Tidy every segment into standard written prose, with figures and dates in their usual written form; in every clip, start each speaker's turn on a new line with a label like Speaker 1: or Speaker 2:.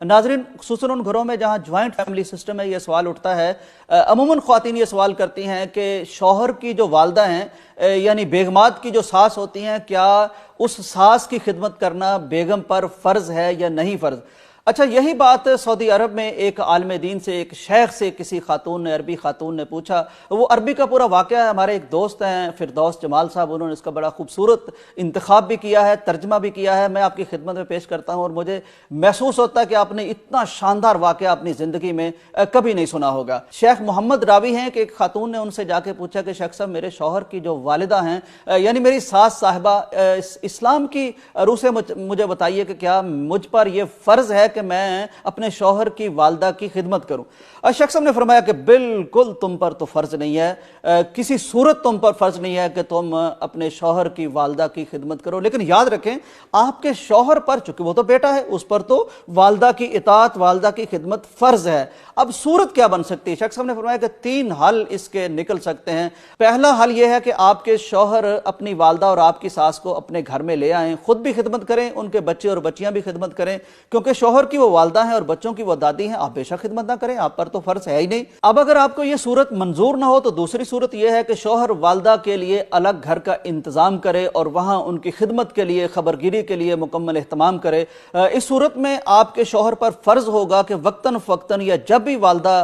Speaker 1: नाज़रीन, खुसूसन उन घरों में जहाँ ज्वाइंट फैमिली सिस्टम है, ये सवाल उठता है। अमूमन ख़वातीन ये सवाल करती हैं कि शौहर की जो वालदा हैं यानी बेगमात की जो सास होती हैं, क्या उस सास की खिदमत करना बेगम पर फ़र्ज़ है या नहीं फ़र्ज़। अच्छा, यही बात सऊदी अरब में एक आलिम दीन से, एक शेख से किसी खातून ने, अरबी खातून ने पूछा। वो अरबी का पूरा वाक़या है, हमारे एक दोस्त हैं फिरदौस जमाल साहब, उन्होंने इसका बड़ा खूबसूरत इंतखाब भी किया है, तर्जमा भी किया है। मैं आपकी खिदमत में पेश करता हूँ और मुझे महसूस होता है कि आपने इतना शानदार वाक़या अपनी ज़िंदगी में कभी नहीं सुना होगा। शेख मोहम्मद रावी हैं कि एक खातून ने उनसे जाके पूछा कि शेख साहब, मेरे शौहर की जो वालिदा हैं यानी मेरी सास साहिबा, इस्लाम की रूह से मुझे बताइए कि क्या मुझ पर यह फ़र्ज़ है कि मैं अपने शौहर की वालदा की खिदमत करूं। शख्स ने फरमाया कि बिल्कुल तुम पर तो फर्ज नहीं है, किसी सूरत तुम पर फर्ज नहीं है कि तुम अपने शौहर की वालदा की खिदमत करो, लेकिन याद रखें आपके शौहर पर, चूंकि वो तो बेटा है, उस पर तो वालदा की इताअत, वालदा की खिदमत फर्ज है। अब सूरत क्या बन सकती है? शख्स ने फरमाया कि 3 हल इसके निकल सकते हैं। पहला हल यह है कि आपके शौहर अपनी वालदा और आपकी सास को अपने घर में ले आएं, खुद भी खिदमत करें, उनके बच्चे और बच्चियां भी खिदमत करें, क्योंकि शौहर की वो वालदा हैं और बच्चों की वो दादी हैं, आप बेशक खिदमत ना करें, आप पर तो फर्ज है ही नहीं। अब अगर आपको ये सूरत मंजूर ना हो तो दूसरी सूरत यह है कि शौहर वालदा के लिए अलग घर का इंतजाम करे और वहां उनकी खिदमत के लिए, खबरगिरी के लिए मुकम्मल एहतमाम करे। इस सूरत में आपके शौहर पर फर्ज होगा कि वक्तन फक्तन या जब भी वालदा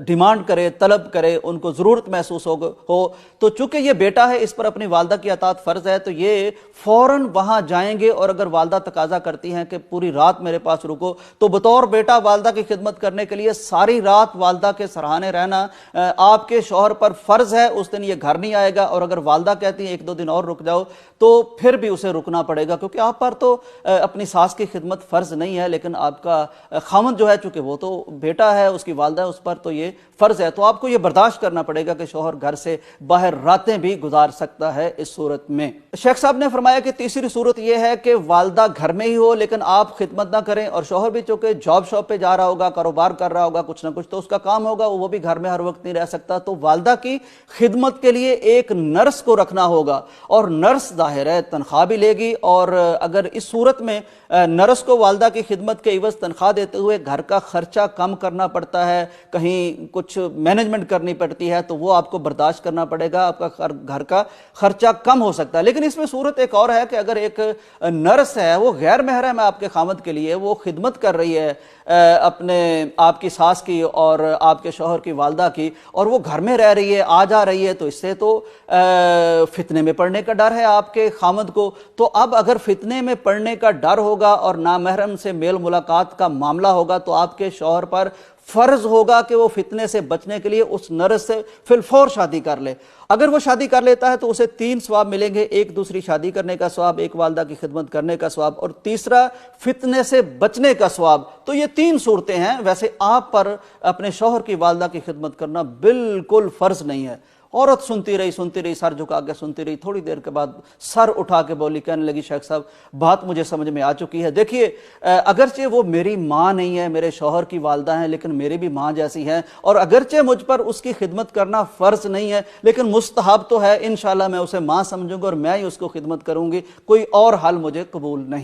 Speaker 1: डिमांड करे, तलब करे, उनको जरूरत महसूस हो तो चूंकि ये बेटा है, इस पर अपनी वालदा की अतात फर्ज है, तो ये फौरन वहां जाएंगे और अगर वालदा तकाजा करती हैं कि पूरी रात मेरे पास रुको, तो बतौर बेटा वालदा की खिदमत करने के लिए सारी रात वालदा के सराहने रहना आपके शौहर पर फर्ज है। उस दिन ये घर नहीं आएगा और अगर वालदा कहती है 1-2 दिन और रुक जाओ, तो फिर भी उसे रुकना पड़ेगा, क्योंकि आप पर तो अपनी सास की खिदमत फर्ज नहीं है, लेकिन आपका खामद जो है, चूंकि वो तो बेटा है, उसकी वालदा है, उस पर तो ये फर्ज है। तो आपको ये बर्दाश्त करना पड़ेगा कि शौहर घर से बाहर रातें भी गुजार सकता है। इस सूरत में शेख साहब ने फरमाया कि तीसरी सूरत यह है कि वालदा घर में ही हो लेकिन आप खिदमत ना करें, और शौहर भी चूंकि जॉब शॉप पे जा रहा होगा, कारोबार कर रहा होगा, कुछ ना कुछ तो उसका काम होगा, वो भी घर में हर वक्त नहीं रह सकता, तो वालदा की खिदमत के लिए एक नर्स को रखना होगा और नर्स जाहिर है तनख्वाह भी लेगी। और अगर इस सूरत में नर्स को वालदा की खिदमत के इवज तनख्वाह देते हुए घर का खर्चा कम करना पड़ता है, कहीं कुछ मैनेजमेंट करनी पड़ती है, तो वो आपको बर्दाश्त करना पड़ेगा, आपका घर का खर्चा कम हो सकता है। लेकिन इसमें सूरत एक और है कि अगर एक नर्स है, वो गैर महरम है आपके खामद के लिए, वो खिदमत कर रही है अपने आपकी सास की और आपके शौहर की वालदा की, और वो घर में रह रही है, आ जा रही है, तो इससे तो फितने में पड़ने का डर है आपके खामद को। तो अब अगर फितने में पड़ने का डर होगा और नामहरम से मेल मुलाकात का मामला होगा, तो आपके शौहर पर फर्ज होगा कि वो फितने से बचने के लिए उस नर्स से फिलफौर शादी कर ले। अगर वो शादी कर लेता है तो उसे 3 सवाब मिलेंगे, एक दूसरी शादी करने का सवाब, एक वालदा की खिदमत करने का सवाब, और तीसरा फितने से बचने का सवाब। तो ये 3 सूरतें हैं। वैसे आप पर अपने शौहर की वालदा की खिदमत करना बिल्कुल फर्ज नहीं है। औरत सुनती रही, सर झुका के सुनती रही, थोड़ी देर के बाद सर उठा के बोली, कहने लगी, शेख साहब बात मुझे समझ में आ चुकी है। देखिए, अगरचे वो मेरी माँ नहीं है, मेरे शौहर की वालदा हैं, लेकिन मेरी भी माँ जैसी हैं, और अगरचे मुझ पर उसकी खिदमत करना फ़र्ज नहीं है, लेकिन मुस्तहब तो है। इंशाअल्लाह मैं उसे माँ समझूंगा और मैं ही उसको खिदमत करूंगी, कोई और हल मुझे कबूल नहीं।